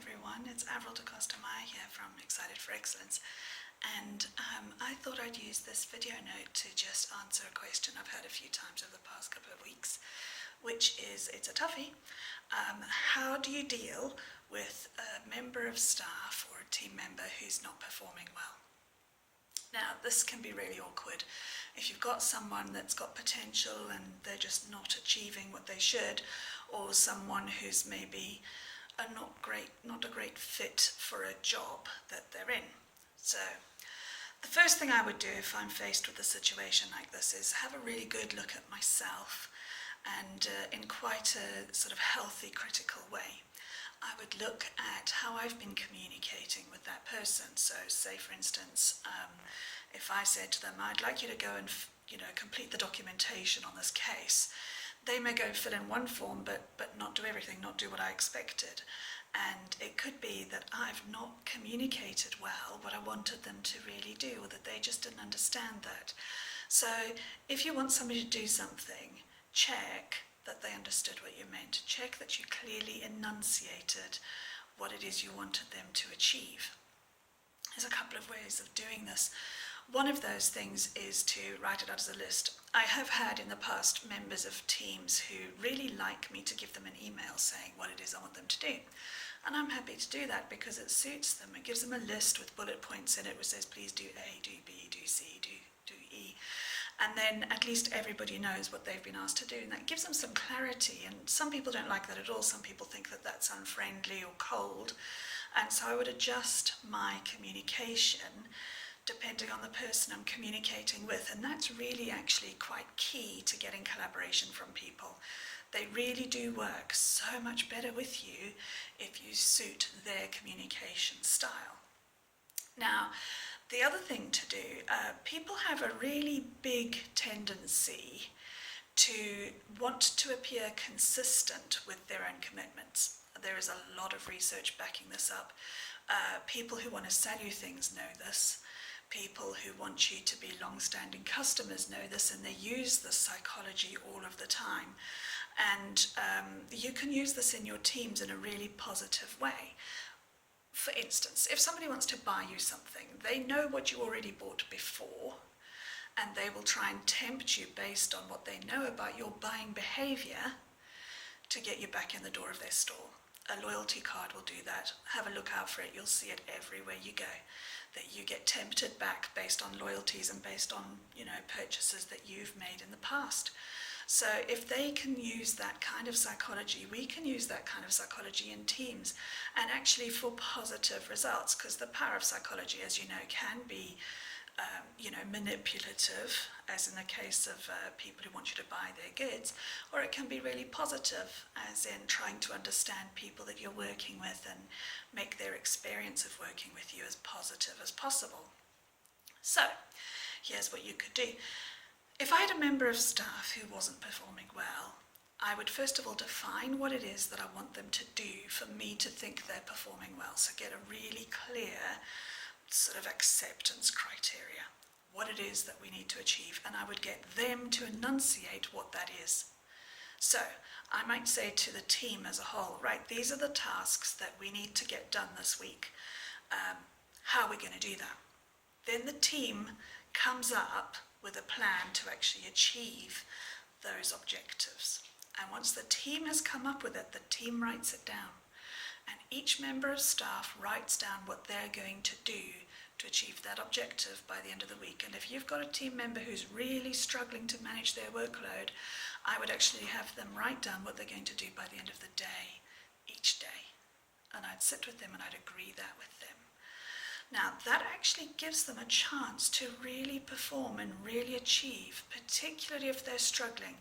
everyone, it's Avril da Costa Meyer here from Excited for Excellence, and I thought I'd use this video note to just answer a question I've had a few times over the past couple of weeks, which is, it's a toughie. How do you deal with a member of staff or a team member who's not performing well? Now, this can be really awkward. If you've got someone that's got potential and they're just not achieving what they should, or someone who's maybe not a great fit for a job that they're in. So the first thing I would do if I'm faced with a situation like this is have a really good look at myself, and in quite a sort of healthy, critical way. I would look at how I've been communicating with that person. So say, for instance, if I said to them, I'd like you to go and complete the documentation on this case, they may go fill in one form but not do everything, not do what I expected. And it could be that I've not communicated well what I wanted them to really do, or that they just didn't understand that. So if you want somebody to do something, check that they understood what you meant. Check that you clearly enunciated what it is you wanted them to achieve. There's a couple of ways of doing this. One of those things is to write it out as a list. I have had in the past members of teams who really like me to give them an email saying what it is I want them to do. And I'm happy to do that because it suits them. It gives them a list with bullet points in it which says, please do A, do B, do C, do E. And then at least everybody knows what they've been asked to do, and that gives them some clarity. And some people don't like that at all. Some people think that that's unfriendly or cold. And so I would adjust my communication depending on the person I'm communicating with. And that's really actually quite key to getting collaboration from people. They really do work so much better with you if you suit their communication style. Now, the other thing to do, people have a really big tendency to want to appear consistent with their own commitments. There is a lot of research backing this up. People who want to sell you things know this. People who want you to be long-standing customers know this, and they use this psychology all of the time. And you can use this in your teams in a really positive way. For instance, if somebody wants to buy you something, they know what you already bought before, and they will try and tempt you based on what they know about your buying behavior to get you back in the door of their store. A loyalty card will do that. Have a look out for it. You'll see it everywhere you go, that you get tempted back based on loyalties and based on, purchases that you've made in the past. So if they can use that kind of psychology, we can use that kind of psychology in teams, and actually for positive results, because the power of psychology, as you know, can be manipulative, as in the case of people who want you to buy their goods, or it can be really positive, as in trying to understand people that you're working with and make their experience of working with you as positive as possible. So here's what you could do. If I had a member of staff who wasn't performing well, I would first of all define what it is that I want them to do for me to think they're performing well. So get a really clear sort of acceptance criteria, what it is that we need to achieve, and I would get them to enunciate what that is. So I might say to the team as a whole, right, these are the tasks that we need to get done this week. How are we going to do that? Then the team comes up with a plan to actually achieve those objectives. And once the team has come up with it, the team writes it down. And each member of staff writes down what they're going to do to achieve that objective by the end of the week. And if you've got a team member who's really struggling to manage their workload, I would actually have them write down what they're going to do by the end of the day, each day. And I'd sit with them and I'd agree that with them. Now, that actually gives them a chance to really perform and really achieve, particularly if they're struggling.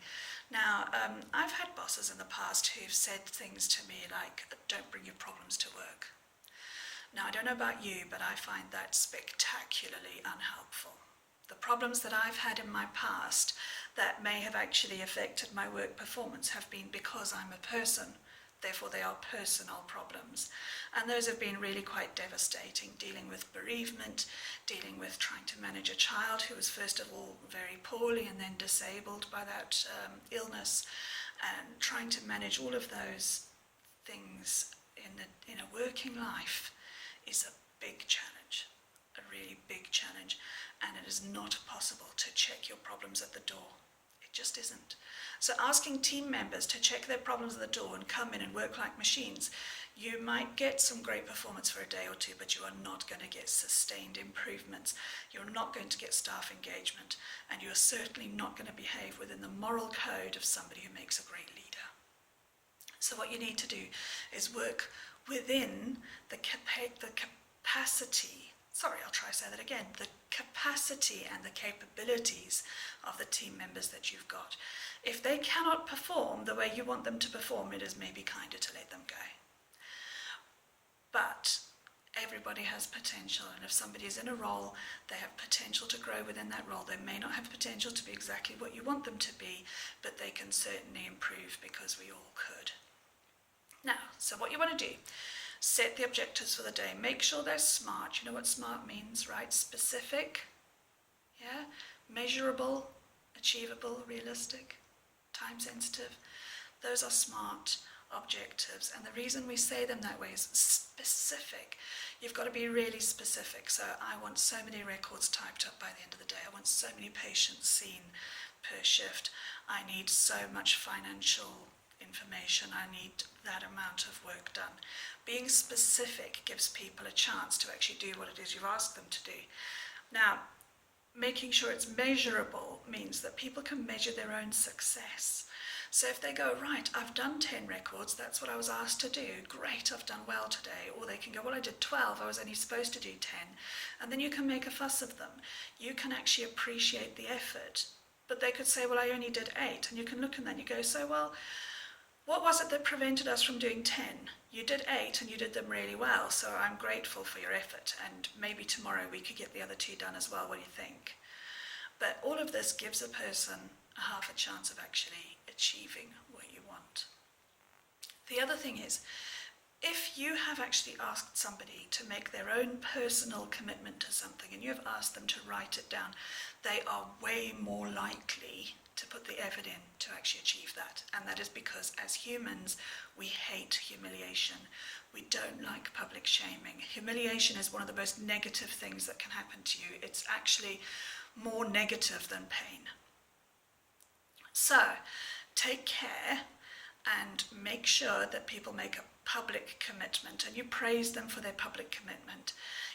Now, I've had bosses in the past who've said things to me like, don't bring your problems to work. Now, I don't know about you, but I find that spectacularly unhelpful. The problems that I've had in my past that may have actually affected my work performance have been because I'm a person. Therefore, they are personal problems. And those have been really quite devastating, dealing with bereavement, dealing with trying to manage a child who was first of all very poorly and then disabled by that illness, and trying to manage all of those things in a working life is a big challenge, a really big challenge, and it is not possible to check your problems at the door. It just isn't. So asking team members to check their problems at the door and come in and work like machines, you might get some great performance for a day or two, but you are not going to get sustained improvements. You're not going to get staff engagement, and you're certainly not going to behave within the moral code of somebody who makes a great leader. So what you need to do is work within the capacity, the capacity and the capabilities of the team members that you've got. If they cannot perform the way you want them to perform, it is maybe kinder to let them go. But everybody has potential, and if somebody is in a role, they have potential to grow within that role. They may not have potential to be exactly what you want them to be, but they can certainly improve, because we all could. Now, so what you want to do, set the objectives for the day. Make sure they're SMART. You know what SMART means, right? Specific, yeah, measurable, achievable, realistic, time sensitive. Those are SMART objectives, and the reason we say them that way is specific. You've got to be really specific. So I want so many records typed up by the end of the day. I want so many patients seen per shift. I need so much financial information. I need that amount of work done. Being specific gives people a chance to actually do what it is you've asked them to do. Now, making sure it's measurable means that people can measure their own success. So if they go, right, I've done 10 records, that's what I was asked to do, great, I've done well today. Or they can go, well, I did 12, I was only supposed to do 10. And then you can make a fuss of them. You can actually appreciate the effort. But they could say, well, I only did 8. And you can look at that and you go, so, well, what was it that prevented us from doing 10? You did 8 and you did them really well, so I'm grateful for your effort. And maybe tomorrow we could get the other 2 done as well, what do you think? But all of this gives a person a half a chance of actually achieving what you want. The other thing is, if you have actually asked somebody to make their own personal commitment to something and you have asked them to write it down, they are way more likely to put the effort in to actually achieve that. And that is because as humans, we hate humiliation. We don't like public shaming. Humiliation is one of the most negative things that can happen to you. It's actually more negative than pain. So, take care and make sure that people make a public commitment, and you praise them for their public commitment.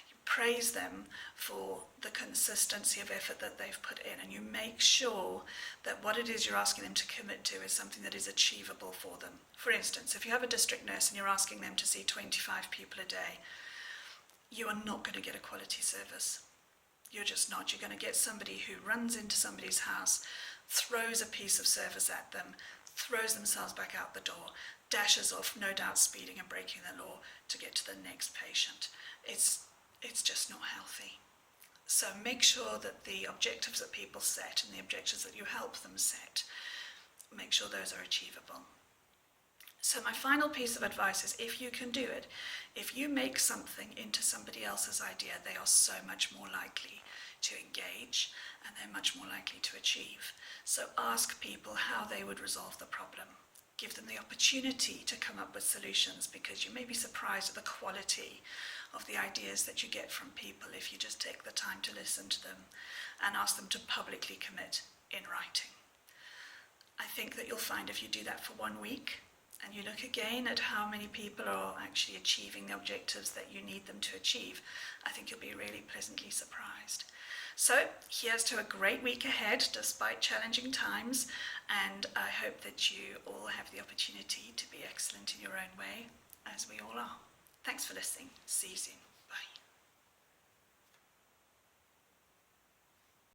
You praise them for the consistency of effort that they've put in, and you make sure that what it is you're asking them to commit to is something that is achievable for them. For instance, if you have a district nurse and you're asking them to see 25 people a day, you are not going to get a quality service. You're just not. You're going to get somebody who runs into somebody's house, throws a piece of service at them, throws themselves back out the door, dashes off, no doubt speeding and breaking the law to get to the next patient. It's just not healthy. So make sure that the objectives that people set and the objectives that you help them set, make sure those are achievable. So my final piece of advice is, if you can do it, if you make something into somebody else's idea, they are so much more likely to engage and they're much more likely to achieve. So ask people how they would resolve the problem. Give them the opportunity to come up with solutions, because you may be surprised at the quality of the ideas that you get from people if you just take the time to listen to them and ask them to publicly commit in writing. I think that you'll find if you do that for 1 week, and you look again at how many people are actually achieving the objectives that you need them to achieve, I think you'll be really pleasantly surprised. So here's to a great week ahead, despite challenging times, and I hope that you all have the opportunity to be excellent in your own way, as we all are. Thanks for listening. See you soon.